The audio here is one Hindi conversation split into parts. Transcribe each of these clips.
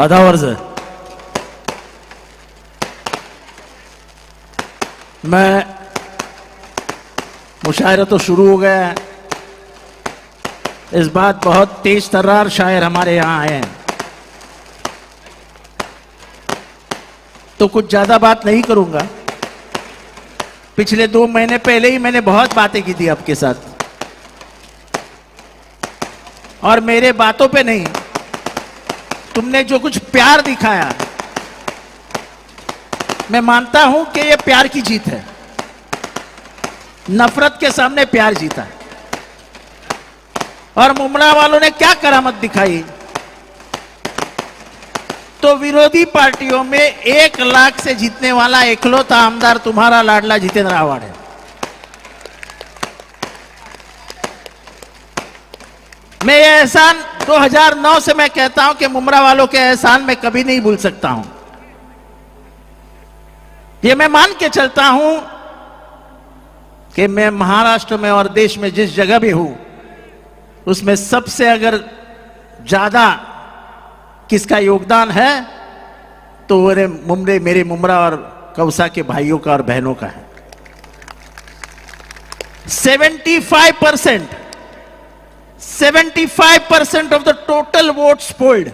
आधा वर्ष मैं मुशायरा तो शुरू हो गया है। इस बात बहुत तेज तर्रार शायर हमारे यहां आए हैं, तो कुछ ज्यादा बात नहीं करूंगा। पिछले 2 महीने पहले ही मैंने बहुत बातें की थी आपके साथ, और मेरे बातों पे नहीं, तुमने जो कुछ प्यार दिखाया, मैं मानता हूं कि यह प्यार की जीत है। नफरत के सामने प्यार जीता है। और मुमरा वालों ने क्या करामत दिखाई, तो विरोधी पार्टियों में 1 लाख से जीतने वाला इकलौता आमदार तुम्हारा लाडला जितेंद्र आव्हाड है। मैं ये एहसान 2009 से मैं कहता हूं कि मुमरा वालों के एहसान मैं कभी नहीं भूल सकता हूं। ये मैं मान के चलता हूं कि मैं महाराष्ट्र में और देश में जिस जगह भी हूं, उसमें सबसे अगर ज्यादा किसका योगदान है तो मेरे मुमरा और कौसा के भाइयों का और बहनों का है। 75% of the total votes polled.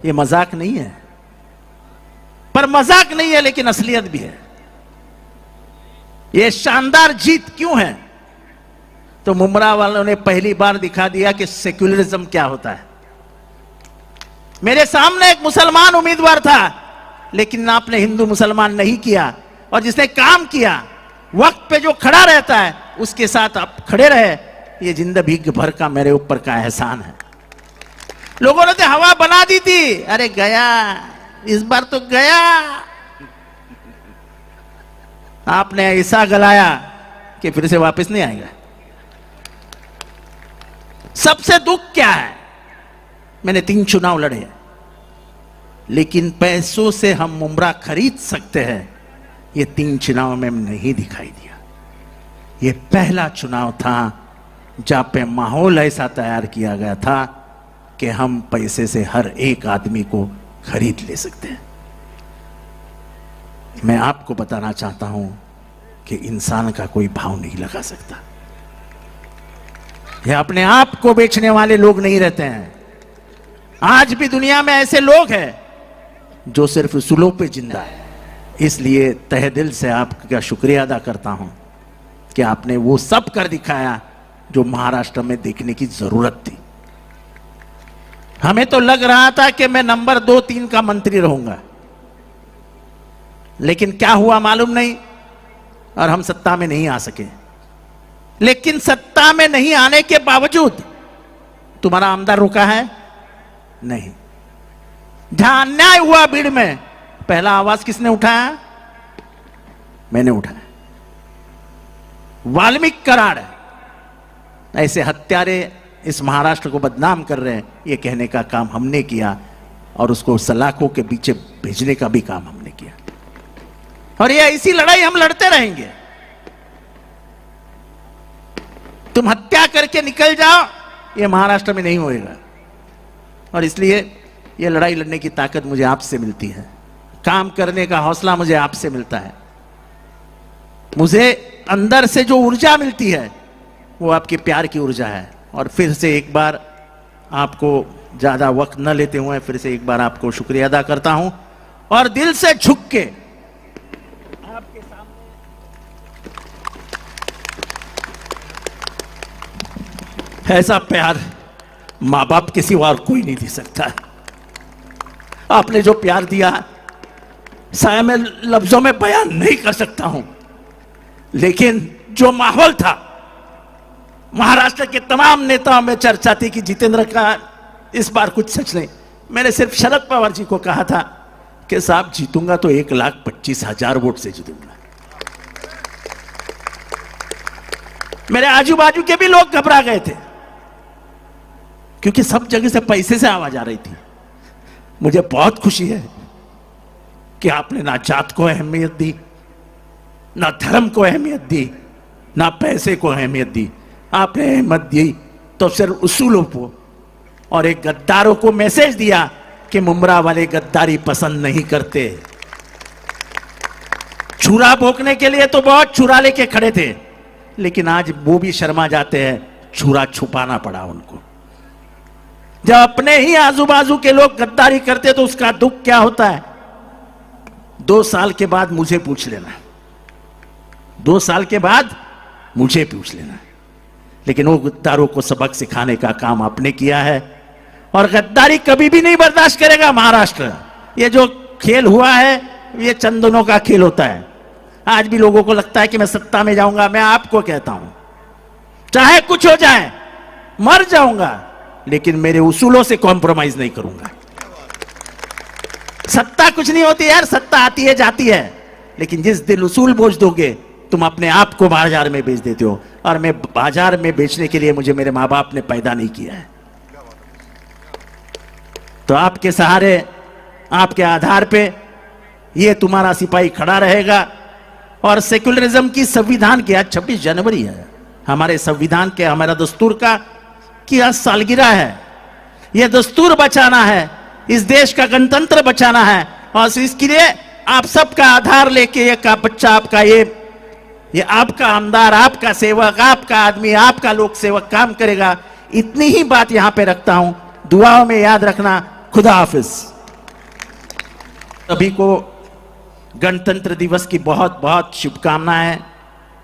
ये मजाक नहीं है, पर मजाक नहीं है लेकिन असलियत भी है। ये शानदार जीत क्यों है? तो मुमरा वालों ने पहली बार दिखा दिया कि सेक्युलरिज्म क्या होता है। मेरे सामने एक मुसलमान उम्मीदवार था, लेकिन आपने हिंदू मुसलमान नहीं किया, और जिसने काम किया, वक्त पे जो खड़ा रहता है, उसके साथ आप खड़े रहे। ये जिंदगी भर का मेरे ऊपर का एहसान है। लोगों ने तो हवा बना दी थी, अरे गया, इस बार तो गया। आपने ऐसा गलाया कि फिर से वापस नहीं आएगा। सबसे दुख क्या है, मैंने 3 चुनाव लड़े, लेकिन पैसों से हम मुमरा खरीद सकते हैं, ये 3 चुनाव में नहीं दिखाई दिया। ये पहला चुनाव था जहां पे माहौल ऐसा तैयार किया गया था कि हम पैसे से हर एक आदमी को खरीद ले सकते हैं। मैं आपको बताना चाहता हूं कि इंसान का कोई भाव नहीं लगा सकता। ये अपने आप को बेचने वाले लोग नहीं रहते हैं। आज भी दुनिया में ऐसे लोग हैं जो सिर्फ उसूलों पे जिंदा है। इसलिए तहे दिल से आपका शुक्रिया अदा करता हूं कि आपने वो सब कर दिखाया जो महाराष्ट्र में देखने की जरूरत थी। हमें तो लग रहा था कि मैं नंबर 2-3 का मंत्री रहूंगा, लेकिन क्या हुआ मालूम नहीं, और हम सत्ता में नहीं आ सके। लेकिन सत्ता में नहीं आने के बावजूद तुम्हारा आमदार रुका है नहीं। जहां अन्याय हुआ भीड़ में, पहला आवाज किसने उठाया? मैंने उठाया। वाल्मीकि कराड़ ऐसे हत्यारे इस महाराष्ट्र को बदनाम कर रहे हैं, ये कहने का काम हमने किया, और उसको सलाखों के पीछे भेजने का भी काम हमने किया। और ये ऐसी लड़ाई हम लड़ते रहेंगे। तुम हत्या करके निकल जाओ, ये महाराष्ट्र में नहीं होएगा। और इसलिए ये लड़ाई लड़ने की ताकत मुझे आपसे मिलती है, काम करने का हौसला मुझे आपसे मिलता है। मुझे अंदर से जो ऊर्जा मिलती है वो आपके प्यार की ऊर्जा है। और फिर से एक बार आपको ज्यादा वक्त न लेते हुए फिर से एक बार आपको शुक्रिया अदा करता हूं, और दिल से झुक के आपके सामने ऐसा प्यार मां बाप के सिवा और कोई नहीं दे सकता। आपने जो प्यार दिया शायद मैं लफ्जों में बयान नहीं कर सकता हूं, लेकिन जो माहौल था, महाराष्ट्र के तमाम नेताओं में चर्चा थी कि जितेंद्र का इस बार कुछ सच नहीं। मैंने सिर्फ शरद पवार जी को कहा था कि साहब जीतूंगा तो 1,25,000 वोट से जीतूंगा। मेरे आजू बाजू के भी लोग घबरा गए थे, क्योंकि सब जगह से पैसे से आवाज आ रही थी। मुझे बहुत खुशी है कि आपने ना जात को अहमियत दी, ना धर्म को अहमियत दी, ना पैसे को अहमियत दी। आपने अहमियत दी तो सिर्फ उसूलों को, और एक गद्दारों को मैसेज दिया कि मुमरा वाले गद्दारी पसंद नहीं करते। छुरा भोंकने के लिए तो बहुत छुरा लेके खड़े थे, लेकिन आज वो भी शर्मा जाते हैं, छुरा छुपाना पड़ा उनको। जब अपने ही आजू बाजू के लोग गद्दारी करते तो उसका दुख क्या होता है। 2 साल के बाद मुझे पूछ लेना, 2 साल के बाद मुझे पूछ लेना। लेकिन वो गद्दारों को सबक सिखाने का काम आपने किया है, और गद्दारी कभी भी नहीं बर्दाश्त करेगा महाराष्ट्र। ये जो खेल हुआ है ये चंद दिनों का खेल होता है। आज भी लोगों को लगता है कि मैं सत्ता में जाऊंगा। मैं आपको कहता हूं, चाहे कुछ हो जाए, मर जाऊंगा, लेकिन मेरे उसूलों से कॉम्प्रोमाइज नहीं करूंगा। सत्ता कुछ नहीं होती यार, सत्ता आती है जाती है, लेकिन जिस दिन उसूल बोझ दोगे तुम अपने आप को बाजार में बेच देते हो। और मैं बाजार में बेचने के लिए मुझे मेरे मां बाप ने पैदा नहीं किया है। तो आपके सहारे, आपके आधार पे ये तुम्हारा सिपाही खड़ा रहेगा। और सेक्युलरिज्म की, संविधान की, आज 26 जनवरी है, हमारे संविधान के, हमारा दस्तूर का की आज सालगिरह है। यह दस्तूर बचाना है, इस देश का गणतंत्र बचाना है, और इसके लिए आप सबका आधार लेके ये का बच्चा आपका ये आपका आमदार, आपका सेवक, आपका आदमी, आपका लोक सेवक काम करेगा। इतनी ही बात यहां पे रखता हूं, दुआओं में याद रखना। खुदा हाफिज। सभी को गणतंत्र दिवस की बहुत बहुत शुभकामनाएं।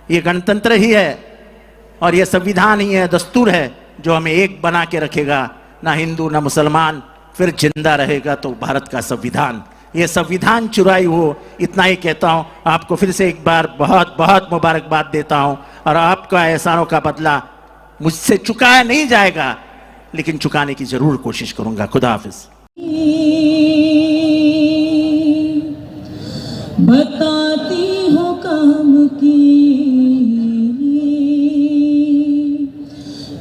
ये गणतंत्र ही है और ये संविधान ही है, दस्तूर है, जो हमें एक बना के रखेगा। ना हिंदू ना मुसलमान, फिर जिंदा रहेगा तो भारत का संविधान। ये संविधान चुराई हो, इतना ही कहता हूं। आपको फिर से एक बार बहुत बहुत मुबारकबाद देता हूं, और आपका एहसानों का बदला मुझसे चुकाया नहीं जाएगा, लेकिन चुकाने की जरूर कोशिश करूंगा। खुदा हाफिज। बताती हो काम की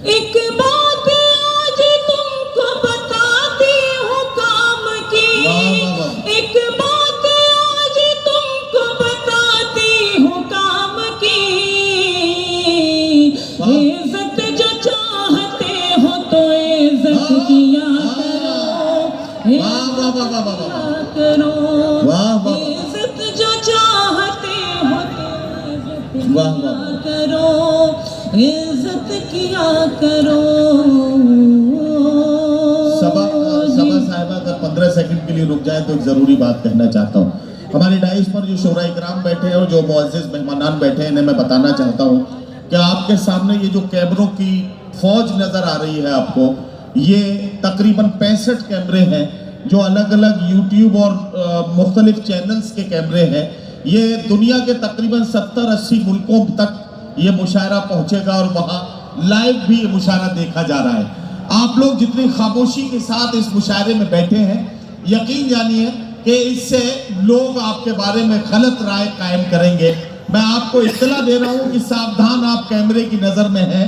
एक बात, आज तुमको बताती हो काम की एक बात, आज तुमको बताती हो काम की। इज्जत जो चाहते हो तो इज्जत किया करो, इज्जत जो चाहते हो तो इज्जत करो, इज्जत किया करो। सभा साहिबा अगर 15 सेकंड के लिए रुक जाए तो एक जरूरी बात कहना चाहता हूँ। हमारे डाइस पर जो शोरा इकराम बैठे हैं और जो मुअज़्ज़िज़ मेहमानान बैठे हैं, इन्हें मैं बताना चाहता हूँ कि आपके सामने ये जो कैमरों की फौज नजर आ रही है आपको, ये तकरीबन 65 कैमरे हैं जो अलग अलग यूट्यूब और मुख्तलिफ चैनल्स के कैमरे हैं। ये दुनिया के तकरीबन 70-80 मुल्कों तक ये मुशायरा पहुंचेगा और वहाँ लाइव भी ये मुशायरा देखा जा रहा है। आप लोग जितनी खामोशी के साथ इस मुशायरे में बैठे हैं, यकीन जानिए कि इससे लोग आपके बारे में गलत राय कायम करेंगे। मैं आपको इत्तला दे रहा हूँ कि सावधान, आप कैमरे की नज़र में हैं,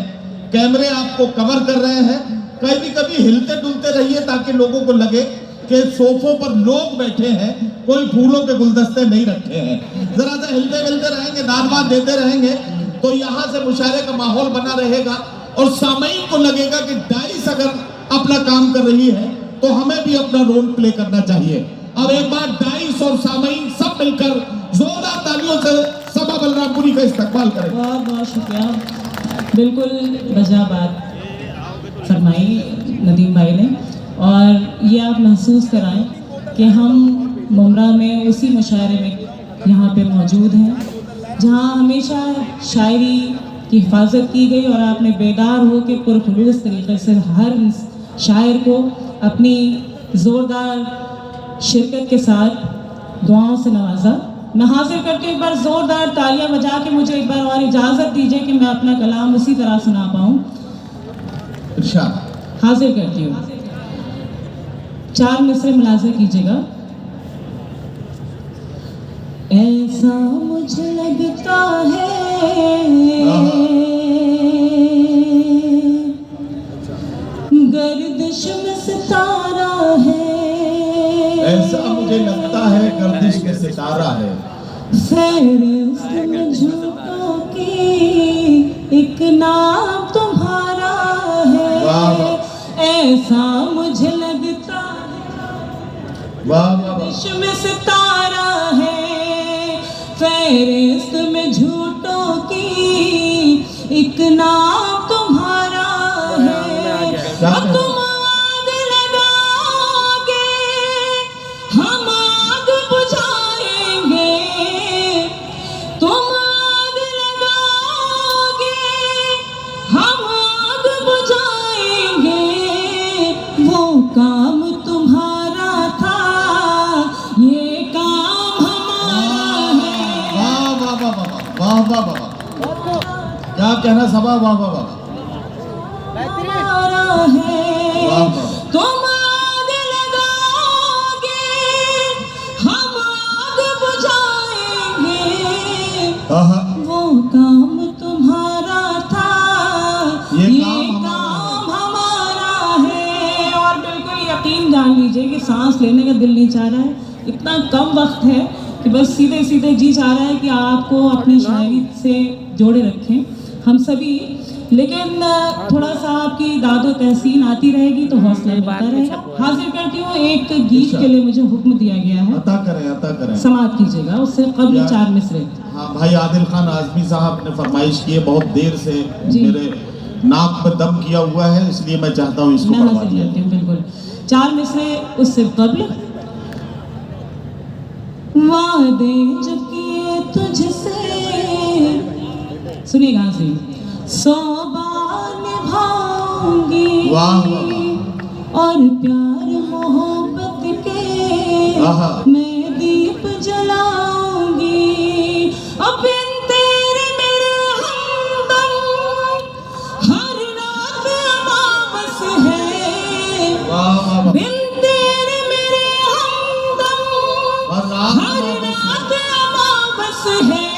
कैमरे आपको कवर कर रहे हैं। कभी कभी हिलते डुलते रहिए ताकि लोगों को लगे कि सोफों पर लोग बैठे हैं, कोई फूलों के गुलदस्ते नहीं रखे हैं। जरा सा हिलते मिलते रहेंगे, दाद देते रहेंगे, तो यहाँ से मुशायरे का माहौल बना रहेगा और सामईन को लगेगा कि डाइस अगर अपना काम कर रही है तो हमें भी अपना रोल प्ले करना चाहिए। अब एक बार डाइस और सामईन सब मिलकर जोरदार तालियों से सभा बलरामपुरी का इस्तकबाल करें। बहुत बहुत शुक्रिया। बिल्कुल वजह बात फरमाई नदीम भाई ने, और ये आप महसूस कराएं कि हम मुमरा में उसी मुशायरे में यहाँ पे मौजूद हैं जहाँ हमेशा शायरी की हिफाजत की गई, और आपने बेदार हो के पुरखुलूस तरीके से हर शायर को अपनी ज़ोरदार शिरकत के साथ दुआओं से नवाजा। मैं हाजिर करती हूँ एक बार ज़ोरदार तालियां बजा के, मुझे एक बार और इजाज़त दीजिए कि मैं अपना कलाम उसी तरह सुना पाऊँ। हाजिर करती हूँ, 4 मिसरे मुलाज़ा कीजिएगा। ऐसा मुझे लगता है गर्दिश में सितारा है, ऐसा मुझे लगता है गर्दिश में सितारा है, फहरिस्त झूठों की एक नाम तुम्हारा है। ऐसा मुझे लगता है होश में सितारा है, फहरिस्त में झूठों की एक नाम तुम्हारा है। अब तुम आग लगाओगे, हम आग बुझाएंगे। तुम आग लगाओगे, हम आग बुझाएंगे। वो काम तुम्हारा था, ये काम हमारा है। वाह वाह वाह वाह वाह वाह वाह, क्या कहना सबा, वाह वाह वाह, हमारा है। वाह वाह। तुम आग लगाओगे, हम आग बुझाएंगे। आहा, वो काम तुम्हारा था, ये ये काम काम हमारा है। और बिल्कुल यकीन जान लीजिए कि सांस लेने का दिल नहीं चाह रहा है। इतना कम वक्त है कि बस सीधे सीधे जी चाह रहा है कि आपको अपनी शायरी से जोड़े रखें हम सभी। लेकिन थोड़ा सा आपकी दादो तहसीन आती रहेगी तो हौसला मिलता रहेगा। हाजिर करती हूँ एक गीत के लिए मुझे हुक्म दिया गया है, अता करें, अता करें। समाप्त कीजिएगा। उससे कबल या- 4 मिसरे। हाँ, भाई आदिल खान आजमी साहब ने फरमाइश की है, बहुत देर से जी। मेरे नाक पर दम किया हुआ है, इसलिए मैं चाहता हूँ इसको मैं पढ़वा हाजिर दिया करती हूँ बिल्कुल 4 मिसरे। उससे कबल वादे जो किए तुझसे, सुनिए गाना से, 100 बार निभाऊंगी। वाह, वाह, और प्यार मोहब्बत के आहा। मैं दीप जलाऊंगी। अब बिन तेरे मेरे हमदम, हर रात अमावस है। वाह वाह वाह, बिन तेरे मेरे हमदम, और रात हर रात अमावस है।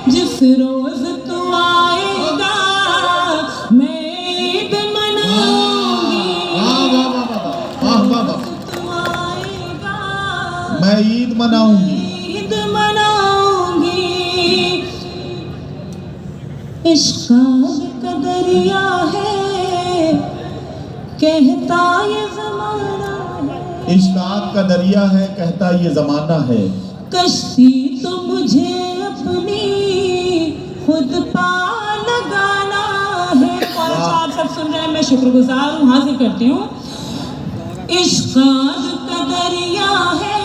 जिस रोज तू आएगा मैं ईद मनाऊंगी। वाह वाह वाह वाह वाह वाह वाह, तू आएगा मैं ईद मनाऊंगी। ईद मनाऊंगी। इश्क का दरिया है, कहता ये जमाना है। इश्क का दरिया है, कहता ये जमाना है। कश्ती तो मुझे अपनी खुद पा लगाना है। और अच्छा आप सब सुन रहे हैं, मैं शुक्रगुजार हूँ। हाजिर करती हूँ। इश्क का दरिया है,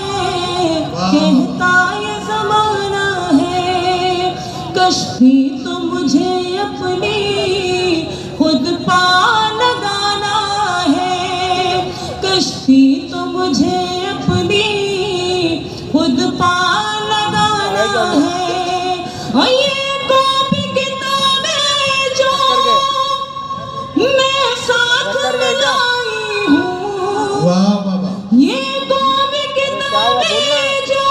कहता ये जमाना है। कश्ती तो मुझे अपनी खुद पा लगाना है। कश्ती तो मुझे अपनी खुद पा लगाना है। और ये कॉपी किताबें जो मैं साथ में लाई हूँ, वाह वाह वाह, ये कॉपी किताबें जो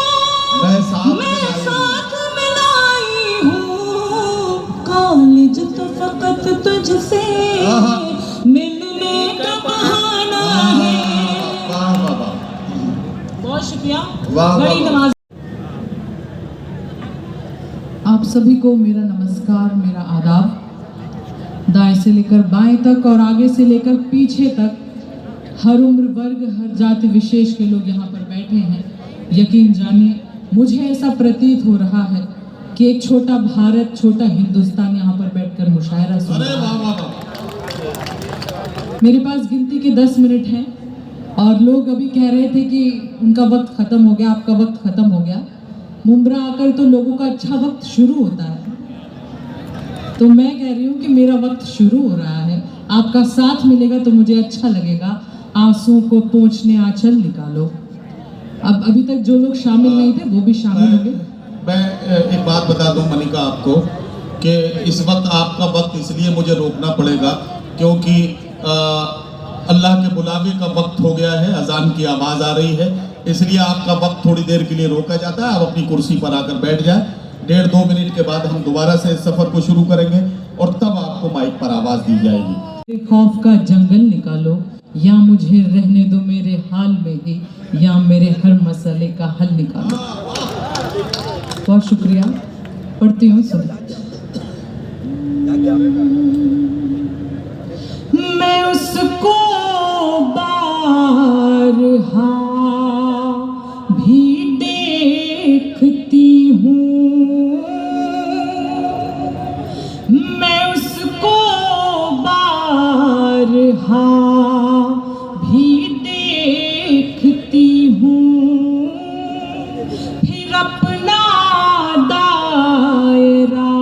मैं साथ में मैं लाई हूँ। साथ में लाई हूँ। कॉलेज तो फकत तुझसे आहा। मिलने का बहाना है। वाह वाह वाह, बहुत शुक्रिया, वाह, बड़ी वाह। नवाज। आप सभी को मेरा नमस्कार, मेरा आदाब। दाएं से लेकर बाएं तक और आगे से लेकर पीछे तक हर उम्र वर्ग, हर जाति विशेष के लोग यहाँ पर बैठे हैं। यकीन जानिए, मुझे ऐसा प्रतीत हो रहा है कि एक छोटा भारत, छोटा हिंदुस्तान यहाँ पर बैठकर मुशायरा सुन अरे रहा वाह है। वाह वाह, मेरे पास गिनती के 10 मिनट हैं और लोग अभी कह रहे थे कि उनका वक्त खत्म हो गया, आपका वक्त खत्म हो गया। मुंब्रा आकर तो लोगों का अच्छा वक्त शुरू होता है, तो मैं कह रही हूँ कि मेरा वक्त शुरू हो रहा है। आपका साथ मिलेगा तो मुझे अच्छा लगेगा। आंसुओं को पोंछने आंचल निकालो। अब अभी तक जो लोग शामिल नहीं थे वो भी शामिल हो गए। मैं एक बात बता दूं मलिका आपको कि इस वक्त आपका वक्त इसलिए मुझे रोकना पड़ेगा क्योंकि अल्लाह के बुलावे का वक्त हो गया है, अजान की आवाज़ आ रही है, इसलिए आपका वक्त थोड़ी देर के लिए रोका जाता है। आप अपनी कुर्सी पर आकर बैठ जाए। 1.5-2 मिनट के बाद हम दोबारा से इस सफ़र को शुरू करेंगे और तब आपको माइक पर आवाज़ दी जाएगी। खौफ का जंगल निकालो, या मुझे रहने दो मेरे हाल में ही, या मेरे हर मसले का हल निकालो। बहुत शुक्रिया। पढ़ती हूँ, सुन। मैं उसको बारहा तरह भी देखती हूँ, फिर अपना दायरा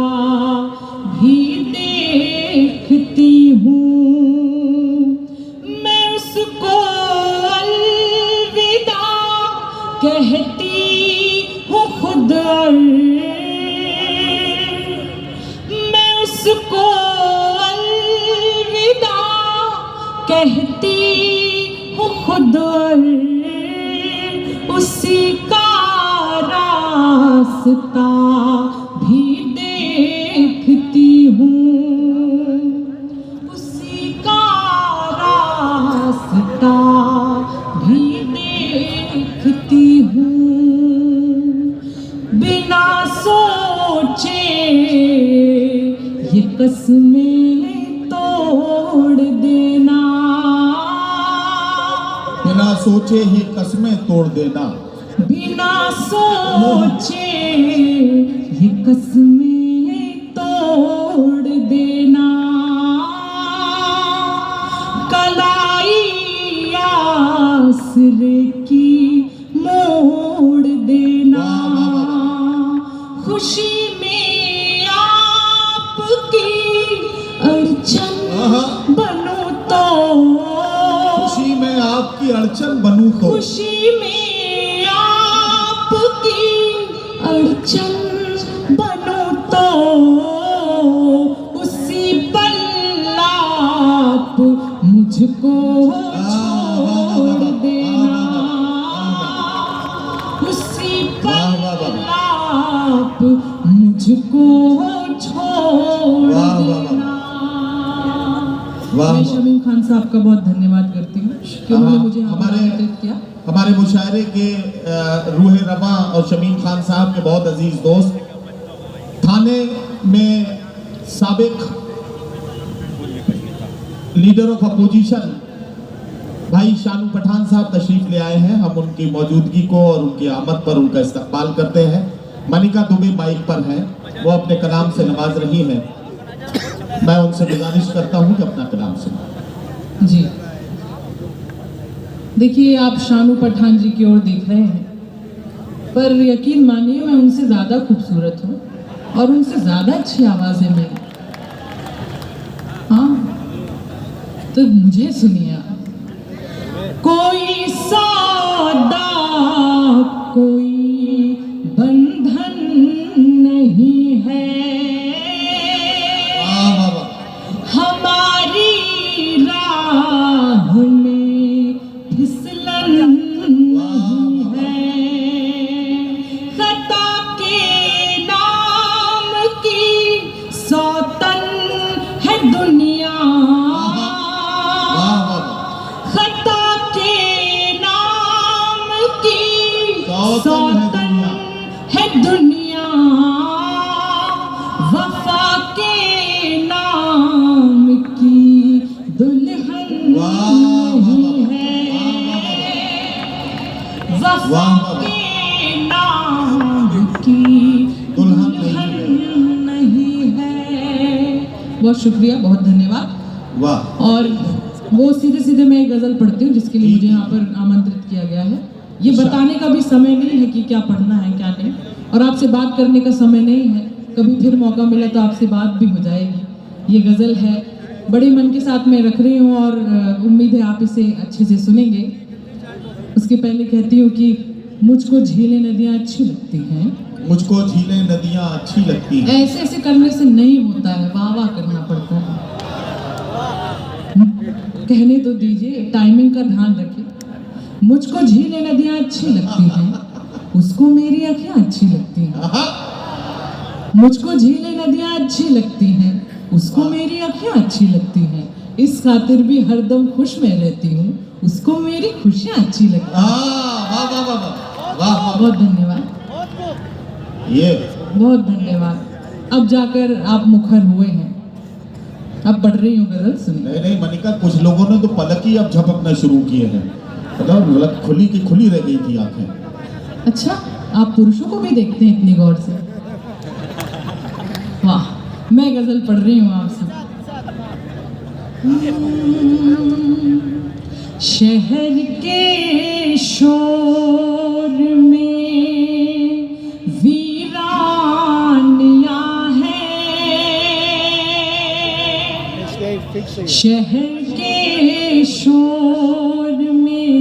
भी देखती हूँ। मैं उसको अलविदा कहती हूँ खुद और मैं उसको अलविदा कहती हूँ खुद और उसी का रास्ता भी देखती हूँ, उसी का रास्ता भी देखती हूँ। बिना सोचे ये कसमें तोड़ देना, बिना सोचे ही कस्में तोड़ देना, बिना सोचे ये कसमें तोड़ देना। कलाई आसरे की मोड़ देना, खुशी में आपकी अड़चन बनूं तो, खुशी में आपकी अड़चन बनूं तो, खुशी में आपकी अड़चन बनूं तो उसी पल आप मुझको छोड़ देना, उसी पल आप मुझको छोड़ देना। मैं शमीम खान साहब का बहुत धन्यवाद करती हूँ कि उन्होंने मुझे यहाँ पर आमंत्रित किया। हमारे मुशायरे के रूह रवा और शमीम खान साहब के बहुत अजीज दोस्त, थाने में साबिक लीडर ऑफ अपोजिशन भाई शानू पठान साहब तशरीफ ले आए हैं। हम उनकी मौजूदगी को और उनकी आमद पर उनका इस्तकबाल करते हैं। मनिका दुबे माइक पर हैं, वो अपने कलाम से नवाज रही हैं। मैं उनसे गुजारिश करता हूं कि अपना कलाम सुनाएं। जी देखिए, आप शानू पठान जी की ओर देख रहे हैं, पर यकीन मानिए मैं उनसे ज़्यादा खूबसूरत हूँ और उनसे ज़्यादा अच्छी आवाज़ है मेरी। हाँ, तो मुझे सुनिए आप। कोई सौदा कोई बंधन नहीं है, हमारी राह में फिसलन नहीं है। खता के नाम की सौतन है दुनिया, खता के नाम की सौतन है दुनिया, वफा के नाम की दुल्हन नहीं है, वफा के नाम की दुल्हन नहीं है। बहुत शुक्रिया, बहुत धन्यवाद। वाह। और वो सीधे सीधे मैं एक गज़ल पढ़ती हूँ जिसके लिए मुझे यहाँ पर आमंत्रित किया गया है। ये बताने का भी समय नहीं है कि क्या पढ़ना है क्या नहीं, और आपसे बात करने का समय नहीं है। कभी फिर मौका मिला तो आपसे बात भी हो जाएगी। ये गज़ल है, बड़े मन के साथ मैं रख रही हूँ और उम्मीद है आप इसे अच्छे से सुनेंगे। उसके पहले कहती हूँ कि मुझको झीलें नदियाँ अच्छी लगती हैं, मुझको झीलें नदियाँ अच्छी लगती हैं। ऐसे ऐसे करने से नहीं होता है, वाह वाह करना पड़ता है। कहने तो दीजिए, टाइमिंग का ध्यान रखिए। मुझको झीलें नदियाँ अच्छी लगती हैं, उसको मेरी आँखें अच्छी लगती हैं। मुझको झीलें नदियाँ अच्छी लगती हैं, उसको मेरी आँखें अच्छी लगती हैं। इस खातिर भी हरदम खुश में रहती हूँ, उसको मेरी खुशियाँ अच्छी लगती हैं। वाह वाह वाह वाह वाह। बहुत धन्यवाद, ये बहुत धन्यवाद। अब जाकर आप मुखर हुए हैं। अब पढ़ रही हूँ गजल, सुनिए। नहीं नहीं मनिका, कुछ लोगों ने तो पलक ही अब झपकना शुरू किए हैं। मतलब पलक खुली की खुली रह गई थी आंखें। अच्छा, आप पुरुषों को भी देखते हैं इतनी गौर से? वाह। मैं गजल पढ़ रही हूँ आपसे। शहर के शोर में वीरानियां हैं, शहर के शोर में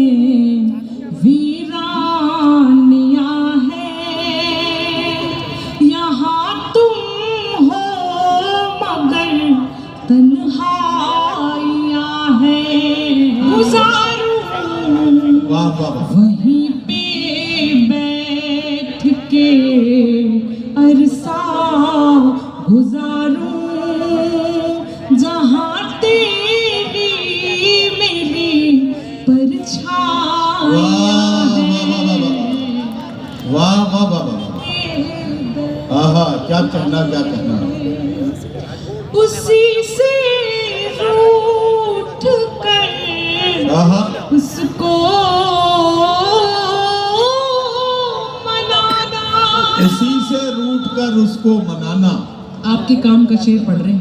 वीरानियां हैं, यहाँ तुम हो मगर तन्हाइयां हैं, गुजारूं वाह वाह वाह। वहीं पे बैठ के अरसा गुजारूं, जहाँ तेरी मेरी परछाइयां हैं। वाह वाह वाह वाह। आहा, क्या कहना क्या कहना। उसी से रूठ कर आहा, उसको मनाना, इसी से रूठ कर उसको मनाना। आपके काम का शेर पढ़ रहे हैं।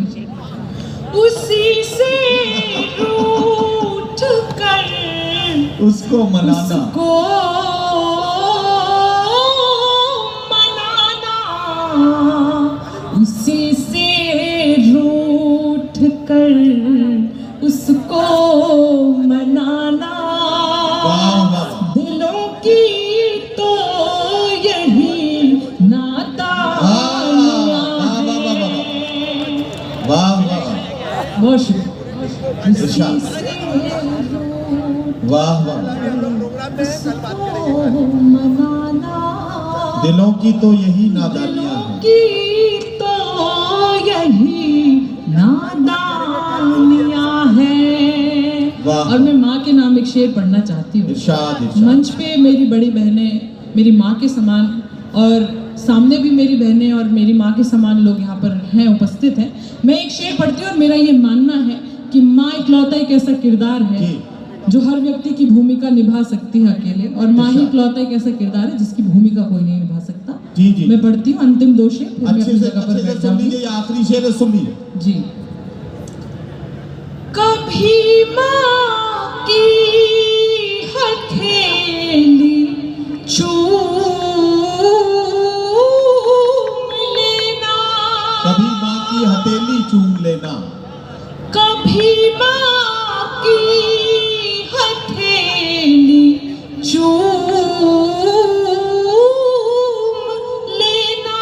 उसी से रूठ कर उसको मनाना। उसको मनाना, उसी से रूठ कर उसको मनाना, वाह वाह। दिलों की तो यही नादानियां हैं। वाह वाह बहुत शुक्रिया। इरशाद। वाह वाह। दिलों की तो यही नादानियां हैं। की तो यही नादानियां हैं। वाह। और मैं माँ के नाम एक शेर पढ़ना चाहती हूँ। इरशाद इरशाद। मंच पे मेरी बड़ी बहनें मेरी माँ के समान और सामने भी मेरी बहनें और मेरी माँ के समान लोग यहाँ पर हैं, उपस्थित हैं। मैं एक शेर पढ़ती हूँ और मेरा ये मानना है कि माँ इकलौता एक ऐसा किरदार है जी। जो हर व्यक्ति की भूमिका निभा सकती है अकेले, और माँ ही इकलौता एक ऐसा किरदार है जिसकी भूमिका कोई नहीं निभा सकता। जी जी। मैं पढ़ती हूँ अंतिम दो शेर, फिर मैं अच्छे अपनी से जगह पर बैठ सुन जाऊंगी। लीजिए, ये आखिरी शेर है, सुन लीजिए। जी। कभी माँ की हथेली चूम लेना, कभी माँ की हथेली चूम लेना, कभी माँ की हथेली चूम लेना,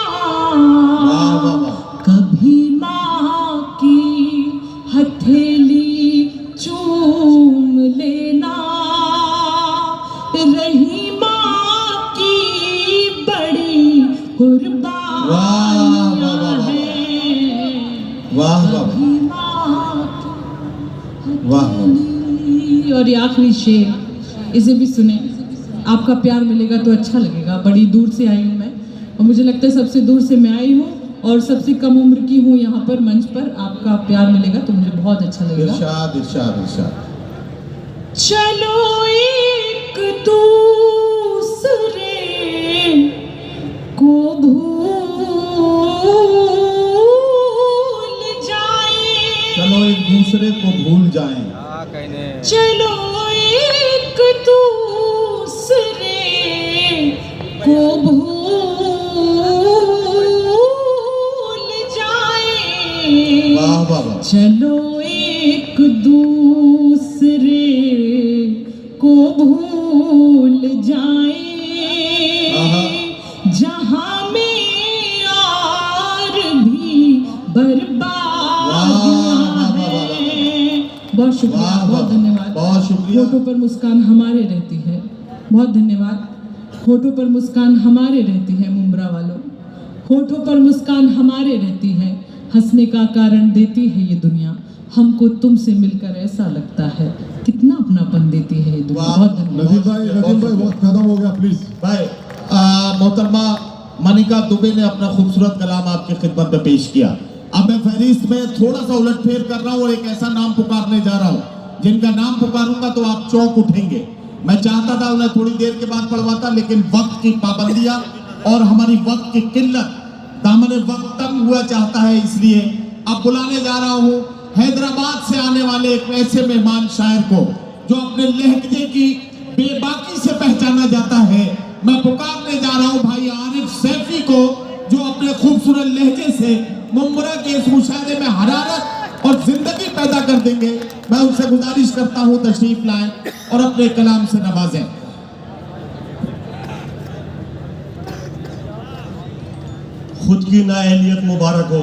वाह वाह वाह। कभी माँ की हथेली चूम लेना, रही माँ की बड़ी कुर्बानियां हैं। वाह वाह कभी माँ की वाह वाह। हथेली। और ये आखिरी शेर, इसे भी सुने। आपका प्यार मिलेगा तो अच्छा लगेगा। बड़ी दूर से आई हूँ मैं, और मुझे लगता है सबसे दूर से मैं आई हूँ और सबसे कम उम्र की हूँ यहाँ पर मंच पर। आपका प्यार मिलेगा तो मुझे बहुत अच्छा लगेगा। इरशाद इरशाद इरशाद। चलो एक दूसरे को भूल जाए, चलो एक दूसरे को भूल जाएं, चलो एक दूसरे को भूल जाए, वाह वाह वाह। चलो एक दूसरे को भूल जाए, आहा। जहां में और भी बर्बादियां हैं। बहुत शुक्रिया, वाह, बहुत वाह, धन्यवाद। बहुत शुक्रिया। होठों पर मुस्कान हमारे रहती है। बहुत धन्यवाद। होठों पर मुस्कान हमारे रहती है मुंब्रा वालों, होठों पर मुस्कान हमारे रहती है, हंसने का कारण देती है ये दुनिया, हमको तुमसे मिलकर ऐसा लगता है कितना अपनापन देती है ये दुनिया। वाह। बहुत धन्यवाद। नदीम भाई बहुत खत्म हो गया, प्लीज। भाई मोहतरमा मनिका दुबे ने अपना खूबसूरत कलाम आपकी खिदमत में पेश किया। अब मैं फहरिस्त में थोड़ा सा उलटफेर कर रहा हूँ और एक ऐसा नाम पुकारने जा रहा हूँ जिनका नाम पुकारूंगा तो आप चौंक उठेंगे। मैं चाहता था उन्हें थोड़ी देर के बाद पढ़वाता, लेकिन वक्त की पाबंदियां और हमारी वक्त की किल्लत दामन वक्त तंग हुआ चाहता है, इसलिए अब बुलाने जा रहा हूँ हैदराबाद से आने वाले एक ऐसे मेहमान शायर को जो अपने लहजे की बेबाकी से पहचाना जाता है, मैं पुकारने जा रहा हूं भाई आरिफ सैफी को, जो अपने खूबसूरत लहजे से मुंबरा के इस मुशायरे में हरारत और जिंदगी पैदा कर देंगे। मैं उनसे गुजारिश करता हूं तशरीफ लाएं और अपने कलाम से नवाजें। खुद की नाअहलियत मुबारक हो,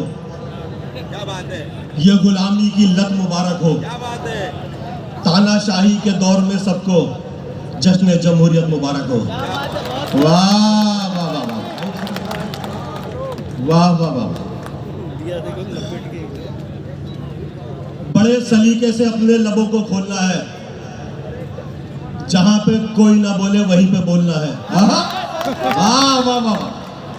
क्या बात है, ये गुलामी की लत मुबारक हो, क्या बात है, तानाशाही के दौर में सबको जश्न जमहूरियत मुबारक हो। वाह वाह वाह वाह वाह वाह वाह। बड़े सलीके से अपने लबों को खोलना है, जहां पे कोई ना बोले वहीं पे बोलना है। वाह वाह वाह।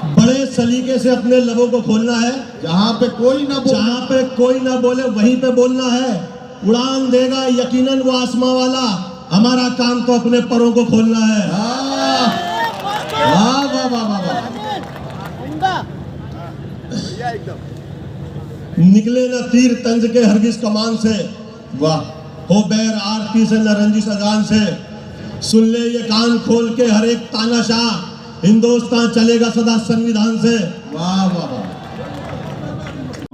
बड़े सलीके से अपने लबों को खोलना है, जहां पे कोई ना बोले, जहां पे कोई ना बोले वहीं पे बोलना है। उड़ान देगा यकीनन वो आसमां वाला, हमारा काम तो अपने परों को खोलना है। वाह वाह वाह वाह वाह। निकले न तीर तंज के हरगिज कमान से, वाह हो बैर आरती से न रंजिश अजान से। सुन ले ये कान खोल के हर एक तानाशाह, हिंदुस्तान चलेगा सदा संविधान से। वाह वाह वाह।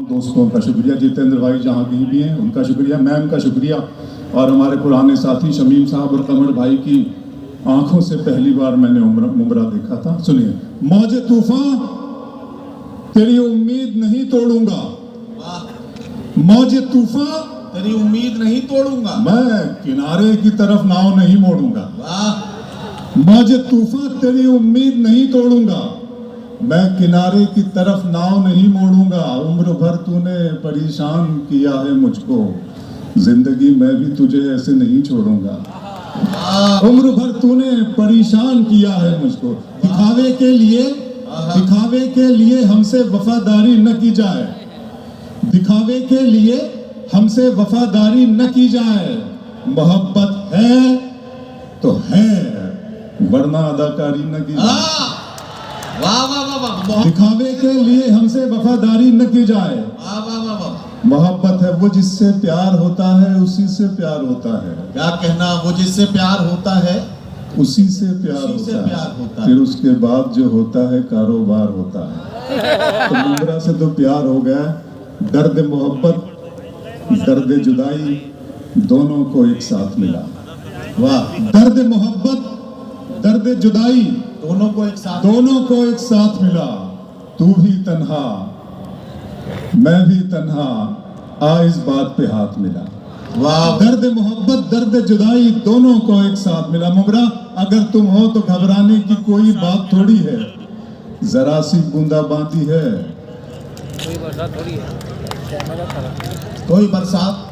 दोस्तों का शुक्रिया, जितेंद्र भाई जहाँ कहीं भी हैं उनका शुक्रिया, मैम का शुक्रिया, और हमारे पुराने साथी शमीम साहब और कमर भाई की आंखों से पहली बार मैंने मुंबरा देखा था। सुनिए, मौजे तूफान तेरी उम्मीद नहीं तोड़ूंगा, मौजे तूफान तेरी उम्मीद नहीं तोड़ूंगा, मैं किनारे की तरफ नाव नहीं मोड़ूंगा। वाह मौजे तूफान तेरी उम्मीद नहीं तोड़ूंगा, मैं किनारे की तरफ नाव नहीं मोड़ूंगा। उम्र भर तूने परेशान किया है मुझको, जिंदगी मैं भी तुझे ऐसे नहीं छोड़ूंगा। उम्र भर तूने परेशान किया है मुझको, दिखावे के लिए हमसे वफादारी न की जाए, दिखावे के लिए हमसे वफादारी न की जाए। मोहब्बत है तो है, वरना अदाकारी न की जाए। वाह वाह वाह वाह। दिखावे के लिए हमसे वफादारी न की जाए। वाह वाह वाह वाह। मोहब्बत है वो जिससे प्यार होता है, उसी से प्यार होता है। क्या कहना, वो जिससे प्यार होता है उसी से प्यार उसी से प्यार होता है। फिर उसके बाद जो होता है कारोबार होता है। तो मुंबरा से तो प्यार हो गया, दर्द मोहब्बत दर्द जुदाई दोनों को एक साथ मिला। वाह, दर्द मोहब्बत दर्द जुदाई दोनों को एक साथ मिला। तू भी तन्हा मैं भी तन्हा, आ इस बात पे हाथ मिला। वाह, दर्द मोहब्बत दर्द जुदाई दोनों को एक साथ मिला। मुबरा, अगर तुम हो तो घबराने की कोई बात थोड़ी है, जरा सी बूंदाबांदी है। कोई बरसात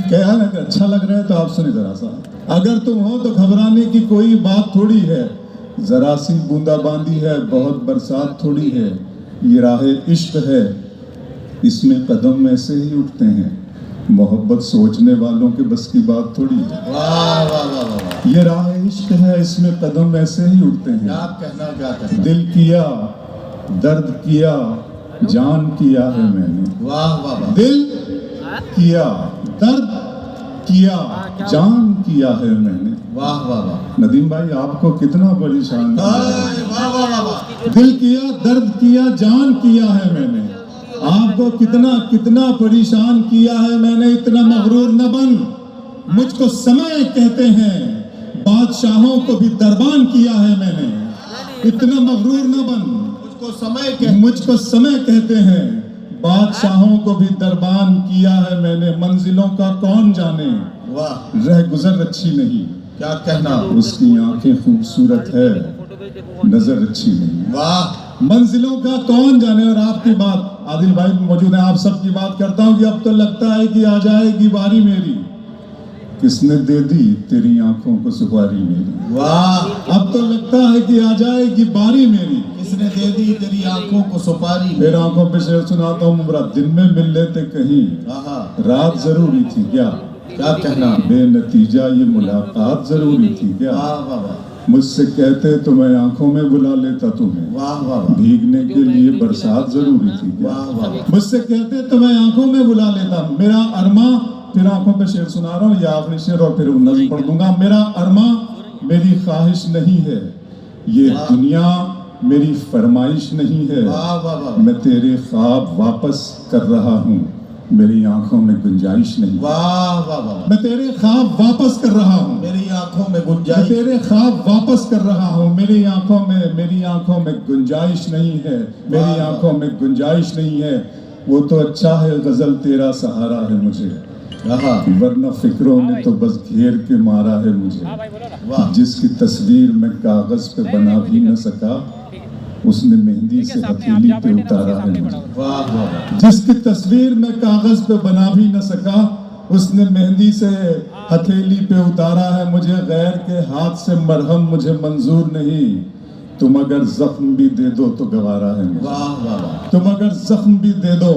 क्या है, अच्छा लग रहा है तो आप सुने जरा सा। अगर तुम हो तो घबराने की कोई बात थोड़ी है, जरा सी बूंदाबांदी है, बहुत बरसात थोड़ी है। ये राहे इश्क है, इसमें कदम ऐसे ही उठते हैं, मोहब्बत सोचने वालों के बस की बात थोड़ी है। वाह वाह वाह वाह। ये राह इश्क है, इसमें कदम ऐसे ही उठते हैं। क्या कहना। दिल किया दर्द किया जान किया है मैंने। वाह वाह वाह। दिल किया दर्द किया जान किया है मैंने। वाह वाह वाह। नदीम भाई आपको कितना परेशान किया है। वाह वाह वाह वाह। दिल किया दर्द किया जान किया है मैंने, आपको कितना कितना परेशान किया है मैंने। इतना मगरूर न बन, मुझको समय कहते हैं, बादशाहों को भी दरबान किया है मैंने। इतना मगरूर न बन, मुझको समय कहते हैं, बादशाहों को भी दरबान किया है मैंने। मंजिलों का कौन जाने, वाह, रह गुजर अच्छी नहीं, क्या कहना। उसकी आंखें खूबसूरत है, नजर अच्छी नहीं। वाह, मंजिलों का कौन जाने। और आपकी बात आदिल भाई मौजूद है, आप सबकी बात करता हूँ कि अब तो लगता है कि आ जाएगी बारी मेरी, किसने दे दी तेरी आंखों को सुपारी मेरी। वाह, अब तो लगता है कि आ जाएगी बारी मेरी, किसने दे दी तेरी आंखों को सुपारी। फिर आंखों पे शेर सुनाता हूँ। मुबरा, दिन में मिल लेते कहीं, आहा, रात जरूरी थी क्या, क्या कहना। बेनतीजा ये मुलाकात जरूरी थी क्या। वाह वाह वाह। मुझसे कहते तो मैं आंखों में बुला लेता तुम्हें, वाह वाह वाह भीगने के लिए बरसात जरूरी थी क्या? वाह वाह वाह। मुझसे कहते तो मैं आंखों में बुला लेता, मेरा अरमा, फिर आंखों पे शेर सुना रहा हूँ, ये आखिरी शेर और फिर नज़्म पढ़ दूंगा। मेरा अरमा मेरी ख्वाहिश नहीं है, ये दुनिया मेरी फरमाइश नहीं है, वाह वाह वाह मैं तेरे ख्वाब वापस कर रहा हूँ, मेरी आंखों में गुंजाइश नहीं। वाह वाह वाह। मैं तेरे ख्वाब वापस कर रहा हूँ, मेरी आंखों में मैं गुंजाइश, तेरे ख्वाब वापस कर रहा हूँ, मेरी आंखों में गुंजाइश नहीं है, मेरी आंखों में गुंजाइश नहीं है। वो तो अच्छा है गजल तेरा सहारा है मुझे, वरना फिक्रों ने तो बस घेर के मारा है मुझे। वाह जिसकी तस्वीर मैं कागज पे बना भी न सका, उसने मेहंदी से हथेली पे उतारा है मुझे। वाह वाह। जिसकी तस्वीर मैं कागज पे बना भी न सका, उसने मेहंदी से हथेली पे उतारा है मुझे। गैर के हाथ से मरहम मुझे मंजूर नहीं, तुम अगर जख्म भी दे दो तो गवारा है मुझे। वाह वाह वाह। तुम अगर जख्म भी दे दो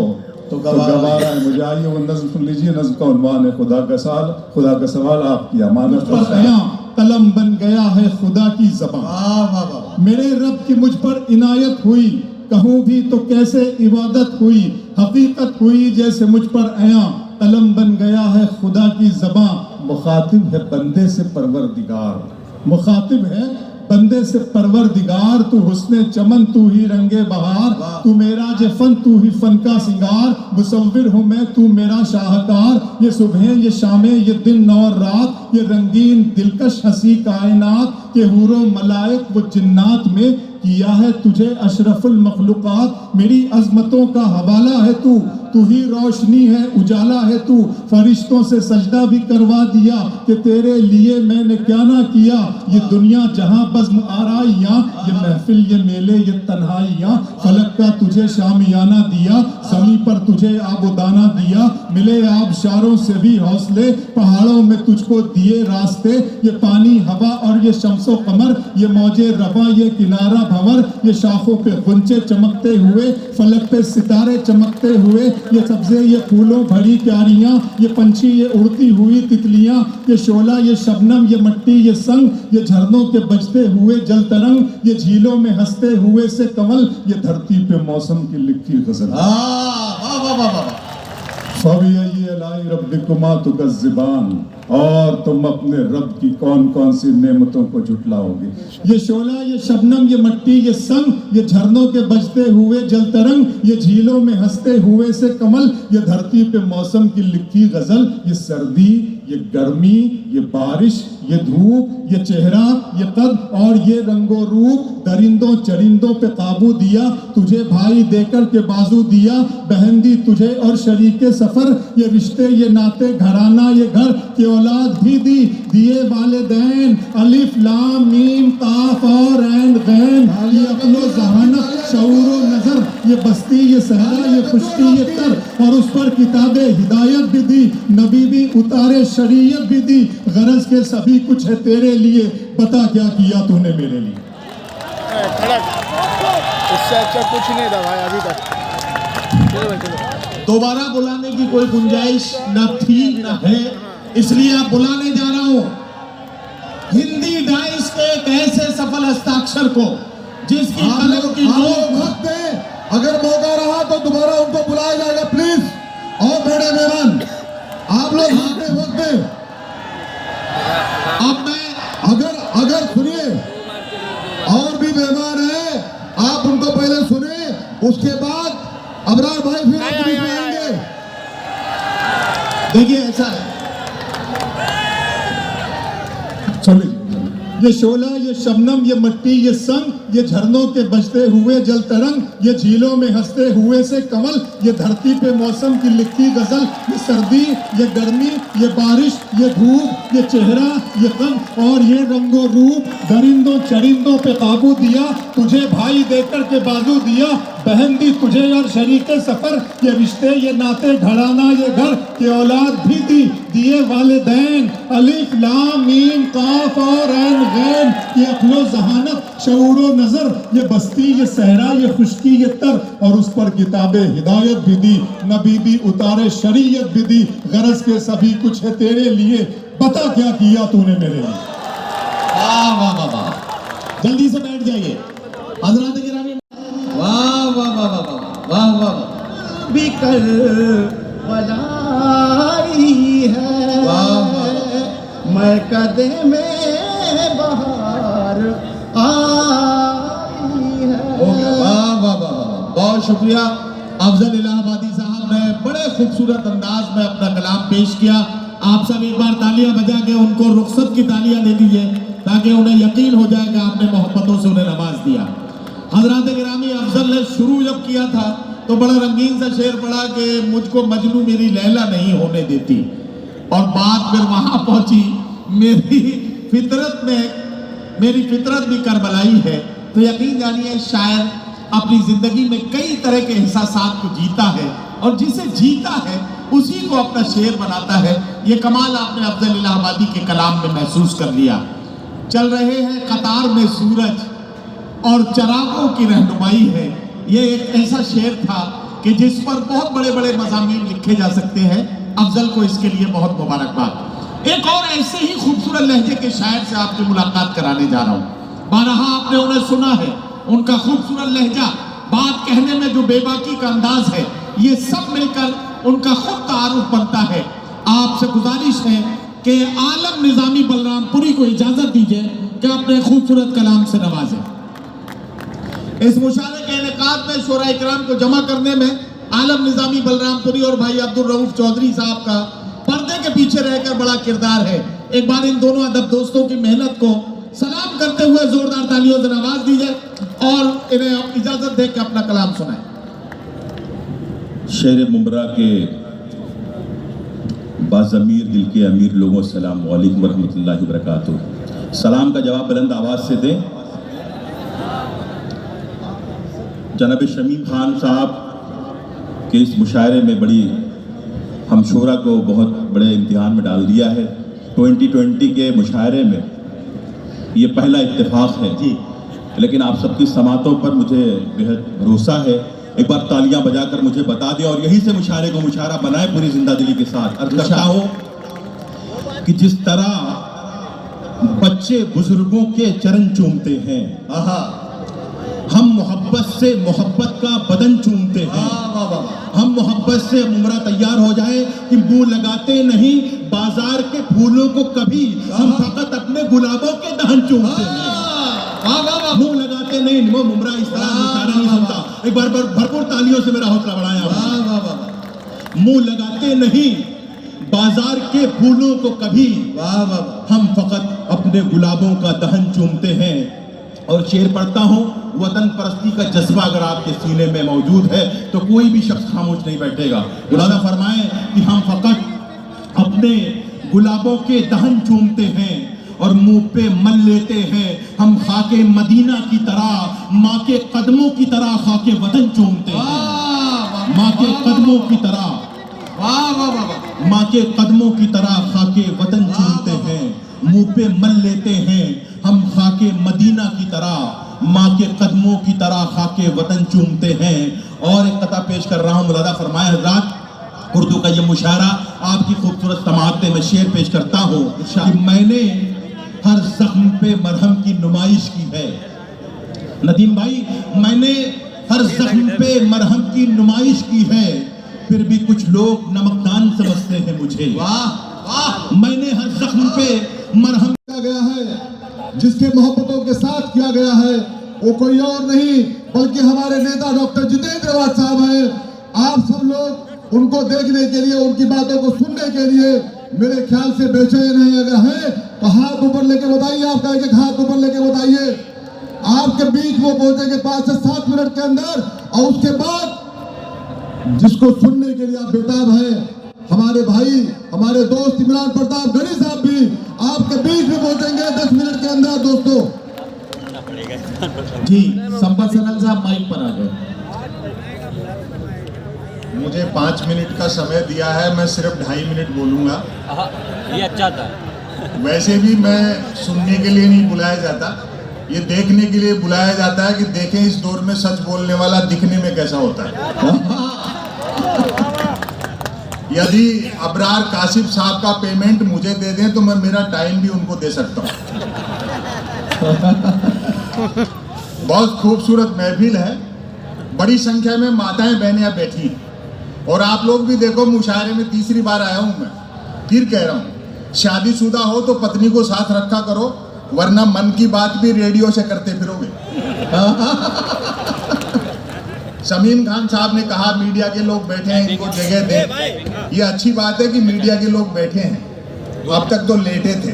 तो तो गवारा है मुझे। आइए वो नज़्म सुन लीजिए। नज़्म का उन्वान है खुदा का सवाल आपकी अमानत पर आया, कलम बन गया है खुदा की ज़बान। वाह वाह वाह। मेरे रब की मुझ पर इनायत हुई, कहूँ भी तो कैसे इबादत हुई, हकीकत हुई जैसे मुझ पर आया, कलम बन गया है खुदा की ज़बान। मुखातिब है बंदे से परवरदिगार, मुखातिब है बंदे से परवरदिगार, तू हुस्ने चमन तू ही रंगे बहार, तू मेरा जे फन तू ही फन का सिंगार, मुसव्विर हूँ मैं तू मेरा शाहकार। ये सुबह ये शामें ये दिन और रात, ये रंगीन दिलकश हंसी कायनात, के हूरो मलाइक वो जिन्नात में किया है तुझे अशरफुल मखलूकात। मेरी अजमतों का हवाला है तू, तू ही रोशनी है उजाला है तू, फरिश्तों से सजदा भी करवा दिया कि तेरे लिए मैंने क्या ना किया। ये दुनिया जहां बज़्म आराइयां, ये महफिल ये मेले ये तन्हाइयां, फलक का तुझे शामियाना दिया, ज़मीं पर तुझे आबोदाना दिया, मिले आबशारों से भी हौसले, पहाड़ों में तुझको दिए रास्ते। ये पानी हवा और ये शम्सो कमर, ये मौजे रवा ये किनारा भंवर, ये शाखों पे गुंचे चमकते हुए, फलक पे सितारे चमकते हुए, ये सब्जे ये फूलों भरी क्यारियां, ये पंछी ये उड़ती हुई तितलियां, ये शोला ये शबनम ये मट्टी ये संग, ये झरनों के बजते हुए जल तरंग, ये झीलों में हंसते हुए से कमल, ये धरती पे मौसम की लिखी गजल। वाह वाह वाह वाह। फ़बिअय्यि आलाइ रब्बिकुमा तुकज़्ज़िबान, और तुम अपने रब की कौन कौन सी नेमतों को झुटलाओगे। ये शोला ये शबनम ये मट्टी ये संग, ये झरनों के बजते हुए जल तरंग, ये झीलों में हंसते हुए से कमल, ये धरती पे मौसम की लिखी गजल, ये सर्दी ये गर्मी ये बारिश ये धूप ये चेहरा ये कद और ये रंगो रूप, दरिंदों चरिंदों पे काबू दिया, तुझे भाई देकर के बाजू दिया, बहन दी तुझे और शरीके सफर, ये रिश्ते ये नाते घराना ये घर, की औलाद भी दी दिए वालिदैन, अलिफ लाम मीम काफ और ऐन गैन, ये अक्लो ज़हानत शऊरो नजर, ये बस्ती ये सहरा ये खुश्की ये तर, और उस पर किताबे हिदायत भी दी, नबी भी उतारे शरीयत भी दी, गरज के सभी कुछ है तेरे लिए, बता क्या किया तूने मेरे लिए। इससे अच्छा कुछ नहीं था भाई अभी तक। चलो भाई चलो। दोबारा बुलाने की कोई गुंजाइश न थी न है, इसलिए आप बुलाने जा रहा हूं हिंदी डाइस के एक ऐसे सफल हस्ताक्षर को जिसकी कलम की नोक, अगर मौका रहा तो दोबारा उनको बुलाया जाएगा प्लीज। और बड़े मेहमान आप लोग आते वक्त अब मैं अगर सुनिए, और भी मेहमान हैं, आप उनको पहले सुने, उसके बाद अबरार भाई फिर आप बीच में आएंगे। देखिए ऐसा है, चलिए। ये शोला ये शबनम ये मट्टी ये संग, ये झरनों के बजते हुए जल तरंग, ये झीलों में हंसते हुए से कमल, ये धरती पे मौसम की लिखी गजल, ये सर्दी ये गर्मी ये बारिश ये धूप ये चेहरा ये गम और ये रंगो रूप, दरिंदों चरिंदों पे काबू दिया, तुझे भाई देकर के बाजू दिया, बहन दी तुझे और शरीके सफर, ये रिश्ते ये नाते घराना ये घर, की औलाद भी दी दिए वालिदैन, अलिफ लाम मीम काफ और ऐन गैन, ये अक्लो ज़हानत शऊरो नजर, ये बस्ती ये सहरा ये खुश्की ये तर, और उस पर किताबे हिदायत भी दी, नबी भी उतारे शरीयत भी दी, गरज के सभी कुछ है तेरे लिए, बता क्या किया तूने मेरे लिए। वाह वाह वाह वाह। जल्दी से बैठ जाइए। हजरात गिरामी, वाह वाह वाह वाह वाह वाह वाह वाह, बिकर बनाई है, मैं कदे में बहार आई है। हो गया, वाह वाह वाह वाह, बहुत शुक्रिया। अफजल इलाहाबादी साहब ने बड़े खूबसूरत अंदाज में अपना कलाम पेश किया। आप सब एक बार तालियां बजा के उनको रुखसत की तालियां दे दीजिए ताकि उन्हें यकीन हो जाए कि आपने मोहब्बतों से उन्हें नवाज दिया। हजरात गिरामी, अफजल ने शुरू जब किया था तो बड़ा रंगीन सा शेर पढ़ा कि मुझको मजनू मेरी लैला नहीं होने देती, और बात फिर वहां पहुंची मेरी फितरत भी करबलाई है। तो यकीन जानिए शायर अपनी जिंदगी में कई तरह के एहसासात को जीता है और जिसे जीता है उसी को अपना शेर बनाता है। ये कमाल आपने अफजल इलाहाबादी के कलाम में महसूस कर लिया। चल रहे हैं कतार में सूरज और चरागों की रहनुमाई है, ये एक ऐसा शेर था कि जिस पर बहुत बड़े बड़े मज़ामीन लिखे जा सकते हैं। अफजल को इसके लिए बहुत मुबारकबाद। एक और ऐसे ही खूबसूरत लहजे के शायर से आपकी मुलाकात कराने जा रहा हूँ। बारहा आपने उन्हें सुना है, उनका खूबसूरत लहजा, बात कहने में जो बेबाकी का अंदाज है, ये सब मिलकर उनका खुद तारुफ बनता है। आपसे गुजारिश है कि आलम निजामी बलरामपुरी को इजाजत दीजिए कि अपने खूबसूरत कलाम से नवाजें। इस मुशारे के इनेकाद में शोरा इकराम को जमा करने में आलम निजामी बलरामपुरी और भाई अब्दुल रऊफ चौधरी साहब का पर्दे के पीछे रहकर बड़ा किरदार है। एक बार इन दोनों अदब दोस्तों की मेहनत को सलाम करते हुए जोरदार तालियों से नवाज दीजिए और इन्हें इजाजत दे के अपना कलाम सुनाएं। शेर मुमरा के बाज़मीर दिल के अमीर लोगों, सलाम वालेकुम रहमतुल्लाहि व बरकातुहू। सलाम का जवाब बुलंद आवाज से दें। जनाब शमीम खान साहब के इस मुशायरे में बड़ी हम शोरा को बहुत बड़े इम्तिहान में डाल दिया है। 2020 के मुशायरे में ये पहला इत्तेफाक है जी, लेकिन आप सबकी समातों पर मुझे बेहद भरोसा है। एक बार तालियां बजाकर मुझे बता दें और यहीं से मुशायरे को मुशायरा बनाए पूरी जिंदा दिली के साथ। अर्ज करता हूं कि जिस तरह बच्चे बुजुर्गों के चरण चूमते हैं, हम मोहब्बत से मोहब्बत का बदन चूमते हैं। हम मोहब्बत से मुमरा तैयार हो जाए कि मुंह लगाते नहीं बाजार के फूलों को कभी, हम फकत अपने गुलाबों के दहन चूमते हैं। मुंह लगाते नहीं, वो मुमरा इस तरह मुशायरा नहीं सुनता। एक बार भरपूर तालियों से मेरा हौसला बढ़ाया। मुंह लगाते नहीं बाजार के फूलों को कभी, हम फकत अपने गुलाबों का दहन चूमते हैं। और शेर पढ़ता हूं, वतन परस्ती का जज्बा अगर आपके सीने में मौजूद है तो कोई भी शख्स खामोश नहीं बैठेगा। खुदा फरमाए कि हम फकत अपने गुलाबों के दहन चूमते हैं और मुंह पे मल लेते हैं। हम खाके मदीना की तरह, माँ के कदमों की तरह खाके वतन चूमते हैं। माँ के कदमों की तरह, माँ के कदमों की तरह खाके वतन चूमते हैं। मुंह पे मल लेते हैं हम खाके मदीना की तरह, माँ के कदमों की तरह खाके वतन चूमते हैं। और एक कथा पेश कर रहा हूँ, मुलादा फरमाए हज़रात। उर्दू का ये मुशायरा आपकी खूबसूरत समाअत में शेर पेश करता हूँ कि मैंने हर जख्म पे मरहम की नुमाइश की है। नदीम भाई, मैंने हर जख्म पे मरहम की नुमाइश की है, फिर भी कुछ लोग नमकदान समझते हैं मुझे। वाह, मैंने हर जख्म पे मरहम किया गया है, जिसके मोहब्बतों के साथ किया गया है, वो कोई और नहीं बल्कि हमारे नेता डॉक्टर जितेंद्र आवाज साहब हैं। आप सब लोग उनको देखने के लिए, उनकी बातों को सुनने के लिए मेरे ख्याल से बेचैन हैं। अगर हैं तो हाथ ऊपर लेके बताइए, आपका एक हाथ ऊपर लेके बताइए। आपके बीच वो पहुंचेंगे 5 से 7 मिनट के अंदर, और उसके बाद जिसको सुनने के लिए आप बेताब हैं, हमारे भाई, हमारे दोस्त इमरान प्रताप गढ़ी साहब भी आपके बीच में पहुंचेंगे 10 मिनट के अंदर। दोस्तों जी, संपत सनल साहब माइक पर आ गए। मुझे 5 मिनट का समय दिया है, मैं सिर्फ 2.5 मिनट बोलूंगा। ये अच्छा था। वैसे भी मैं सुनने के लिए नहीं बुलाया जाता, ये देखने के लिए बुलाया जाता है कि देखें इस दौर में सच बोलने वाला दिखने में कैसा होता है। यदि अबरार काशिफ साहब का पेमेंट मुझे दे दें तो मैं मेरा टाइम भी उनको दे सकता हूँ। बहुत खूबसूरत महफिल है, बड़ी संख्या में माताएं बहनें बैठी हैं। और आप लोग भी देखो, मुशायरे में तीसरी बार आया हूं मैं, फिर कह रहा हूं, शादीशुदा हो तो पत्नी को साथ रखा करो, वरना मन की बात भी रेडियो से करते फिरोगे। शमीम खान साहब ने कहा मीडिया के लोग बैठे हैं, इनको जगह दें। ये अच्छी बात है कि मीडिया के लोग बैठे हैं, अब तक तो लेटे थे।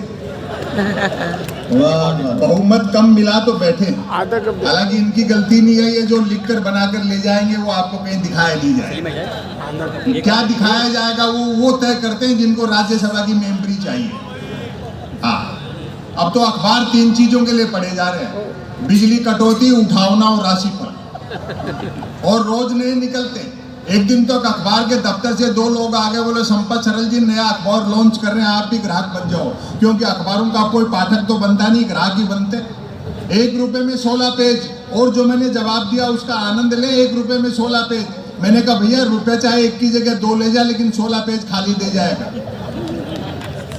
बहुमत कम मिला तो बैठे हैं। हालांकि इनकी गलती नहीं है, ये जो लिखकर बनाकर ले जाएंगे वो आपको कहीं दिखाया नहीं जाएगा। क्या दिखाया जाएगा वो तय करते हैं जिनको राज्यसभा की मेंबरी चाहिए। हाँ, अब तो अखबार 3 चीजों के लिए पढ़े जा रहे हैं, बिजली कटौती, उठावना और राशिफल, और रोज नए निकलते। एक दिन तक अखबार के दफ्तर से 2 लोग आ गए, बोले संपत सरल जी नया अखबार लॉन्च कर रहे हैं, आप भी ग्राहक बन जाओ, क्योंकि अखबारों का कोई पाठक तो बनता नहीं, ग्राहक ही बनते। 1 रुपए में 16 पेज, और जो मैंने जवाब दिया उसका आनंद ले, 1 रुपए में 16 पेज। मैंने कहा भैया रुपए चाहे 1 की जगह 2 ले जाए, लेकिन 16 पेज खाली दे जाएगा।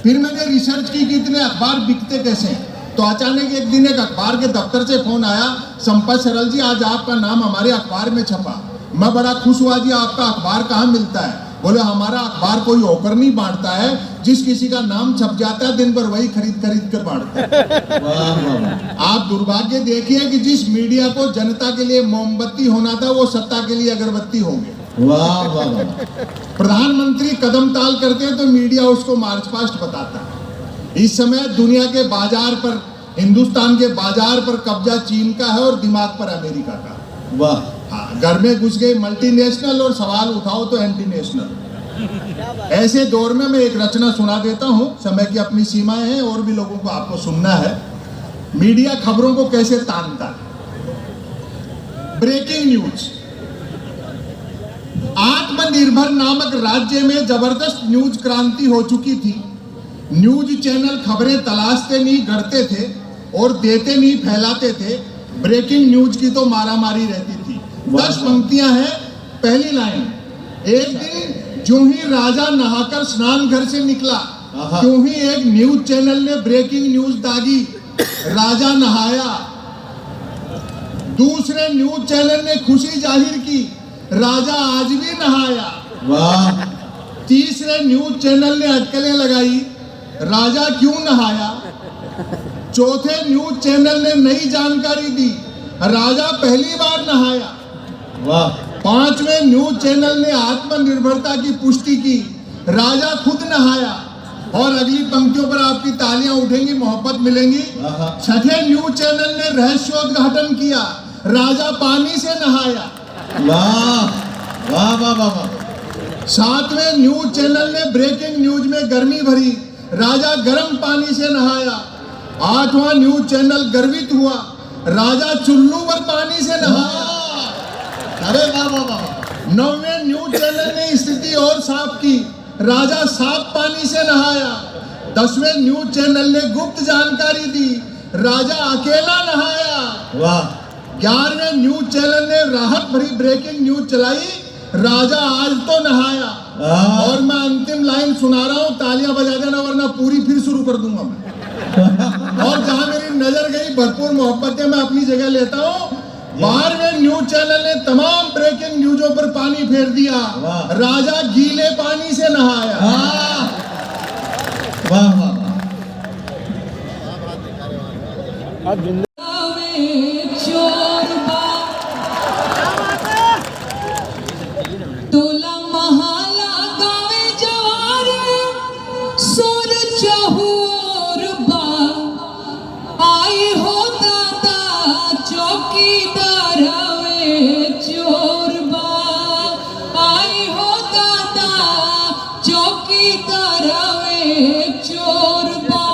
फिर मैंने रिसर्च की कि इतने अखबार बिकते कैसे, तो अचानक एक दिन एक अखबार के दफ्तर से फोन आया, संपत सरल जी आज आपका नाम हमारे अखबार में छपा। मैं बड़ा खुश हुआ, जी आपका अखबार कहाँ मिलता है? बोले हमारा अखबार कोई होकर नहीं बांटता है, जिस किसी का नाम छप जाता है दिन भर वही खरीद कर बांटता है। आप दुर्भाग्य देखिए कि जिस मीडिया को जनता के लिए मोमबत्ती होना था वो सत्ता के लिए अगरबत्ती हो गया। वाह वाह। प्रधानमंत्री कदम ताल करते हैं तो मीडिया उसको मार्च पास्ट बताता है। इस समय दुनिया के बाजार पर, हिंदुस्तान के बाजार पर कब्जा चीन का है और दिमाग पर अमेरिका का। वाह। हाँ, घर में घुस गए मल्टीनेशनल और सवाल उठाओ तो एंटी नेशनल। ऐसे दौर में मैं एक रचना सुना देता हूं, समय की अपनी सीमाएं हैं और भी लोगों को आपको सुनना है। मीडिया खबरों को कैसे तानता है। Breaking news. आत्मनिर्भर नामक राज्य में जबरदस्त न्यूज क्रांति हो चुकी थी। न्यूज चैनल खबरें तलाशते नहीं, गढ़ते थे और देते नहीं, फैलाते थे। ब्रेकिंग न्यूज की तो मारामारी रहती थी। 10 पंक्तियां हैं। पहली लाइन, एक दिन जो ही राजा नहाकर स्नान घर से निकला, क्यों ही एक न्यूज चैनल ने ब्रेकिंग न्यूज दागी, राजा नहाया। दूसरे न्यूज चैनल ने खुशी जाहिर की, राजा आज भी नहाया। वाह। तीसरे न्यूज चैनल ने अटकलें लगाई, राजा क्यों नहाया। चौथे न्यूज चैनल ने नई जानकारी दी, राजा पहली बार नहाया। वाह। 5वें न्यूज चैनल ने आत्मनिर्भरता की पुष्टि की, राजा खुद नहाया। और अगली पंक्तियों पर आपकी तालियां उठेंगी, मोहब्बत मिलेंगी। 6ठे न्यूज चैनल ने रहस्योद्घाटन किया, राजा पानी से नहाया। वाह वाह वाह वाह। 7वें न्यूज चैनल ने ब्रेकिंग न्यूज में गर्मी भरी, राजा गर्म पानी से नहाया। 8वां न्यूज चैनल गर्वित हुआ, राजा चुल्लू पर पानी से नहाया। अरे वाह वाह वाह। 9वें न्यूज चैनल ने स्थिति और साफ की, राजा साफ पानी से नहाया। 10वें न्यूज चैनल ने गुप्त जानकारी दी, राजा अकेला नहाया। वाह। 11वें न्यूज चैनल ने राहत भरी ब्रेकिंग न्यूज चलाई, राजा आज तो नहाया। और मैं अंतिम लाइन सुना रहा हूं, तालियां बजा देना वरना पूरी फिर शुरू कर दूंगा मैं। और जहां मेरी नजर गई, भरपूर मोहब्बतें मैं अपनी जगह लेता हूं। 12वें न्यूज चैनल ने तमाम ब्रेकिंग न्यूजों पर पानी फेर दिया, राजा गीले पानी से नहाया। वाह वाह। तोला महाला गावे जवार, सुर चहूर बा, आई हो दादा चौकीदार वे चोर बा, आई हो दादा चौकीदार वे चोर बा।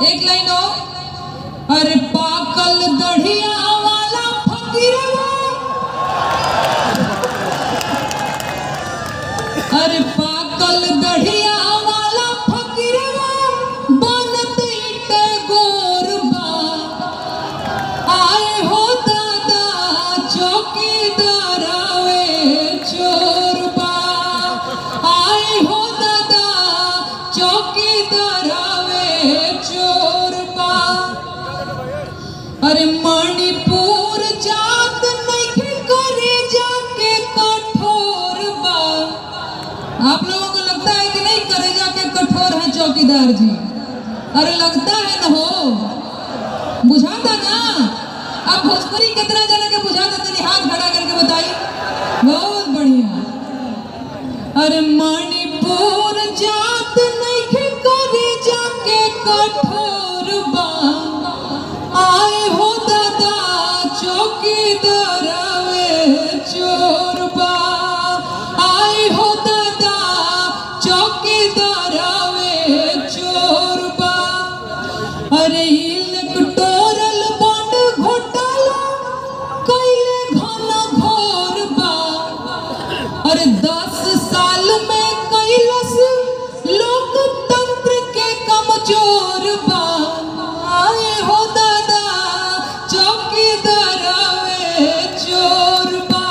एक लाइन और, अरे पाकल दढ़िया वाला फकीर, अरे पाकल दढ़िया वाला फकीरवा, बनत ईटे गोरबा, आए हो दादा चौकीदार वे चोरबा, आए हो दादा चौकीदार वे चोरबा। आप लोगों को लगता है कि नहीं करेजा के कठोर है चौकीदार जी? अरे लगता है ना हो, बुझाता ना। अब भोजपुरी कितना जने के बुझाता तनी हाथ खड़ा करके बताइए। बहुत बढ़िया। अरे मणिपुर जात नहीं के करेजा के कठोर बा, आए हो दादा चौकीदार वे चोर बा, आए हो दादा चौकीदार वे चोर बा। अरे इलेक्टोरल बॉन्ड घोटाला कैले घन घोर बा, अरे 10 साल में कैलस लोकतंत्र के कमजोर बा, आए हो दादा चौकीदार वे चोर बा,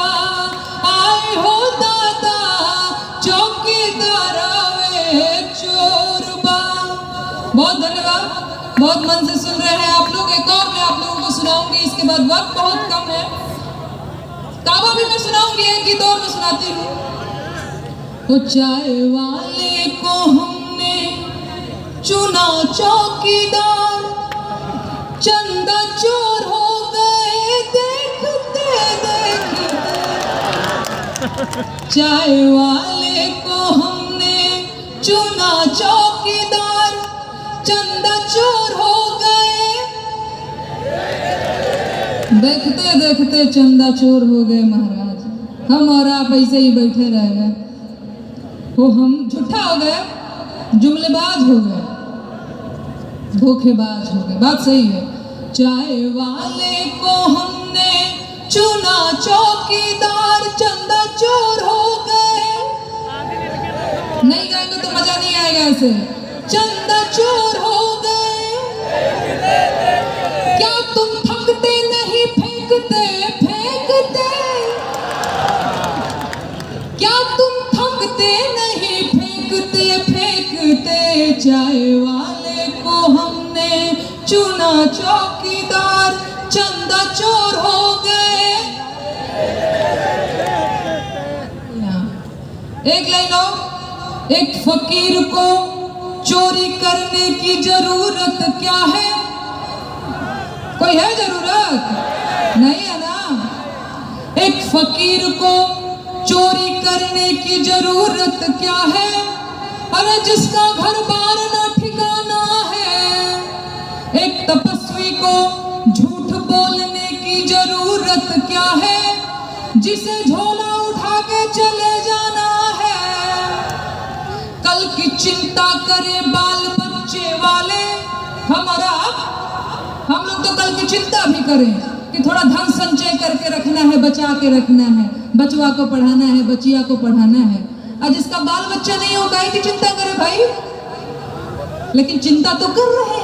आए हो दादा चौकीदार वे चोर बा। बहुत धन्यवाद, बहुत मन से सुन रहे हैं आप लोग। एक और मैं आप लोगों को सुनाऊंगी, इसके बाद वक्त बहुत कम है। काबा भी मैं सुनाऊंगी, एक गीत और मैं सुनाती हूँ। तो चाय वाले को हमने चुना चौकीदार, चंदा चोर हो गए देखते देखते। चाय वाले को हमने चुना चौकीदार, चंदा चोर हो गए देखते देखते। चंदा चोर हो गए महाराज, हम और आप ऐसे ही बैठे रह गए। वो हम झूठा हो गए, जुमलेबाज हो गए, धोखेबाज हो गए। बात सही है। चाय वाले को हमने चुना चौकीदार, चंदा चोर हो गए। नहीं गाएंगे तो मजा नहीं आएगा ऐसे। चंदा चोर हो गए। क्या तुम थकते नहीं फेंकते फेंकते? क्या तुम थकते नहीं फेंकते फेंकते? चाय वाले को हमने चुना चौकीदार, चंदा चोर हो गए। एक लाइन और। एक फकीर को चोरी करने की जरूरत क्या है? कोई है जरूरत? नहीं है ना। एक फकीर को चोरी करने की जरूरत क्या है? अरे जिसका घर बार ना ठिकाना है। एक तपस्वी को झूठ बोलने की जरूरत क्या है? जिसे झोला उठा के चले जाना है। कल की चिंता करे बाल बच्चे वाले। हमारा हम लोग तो कल की चिंता भी करें कि थोड़ा धन संचय करके रखना है, बचा के रखना है, बचवा को पढ़ाना है, बचिया को पढ़ाना है। और जिसका बाल बच्चा नहीं हो, काहे की चिंता करे भाई? लेकिन चिंता तो कर रहे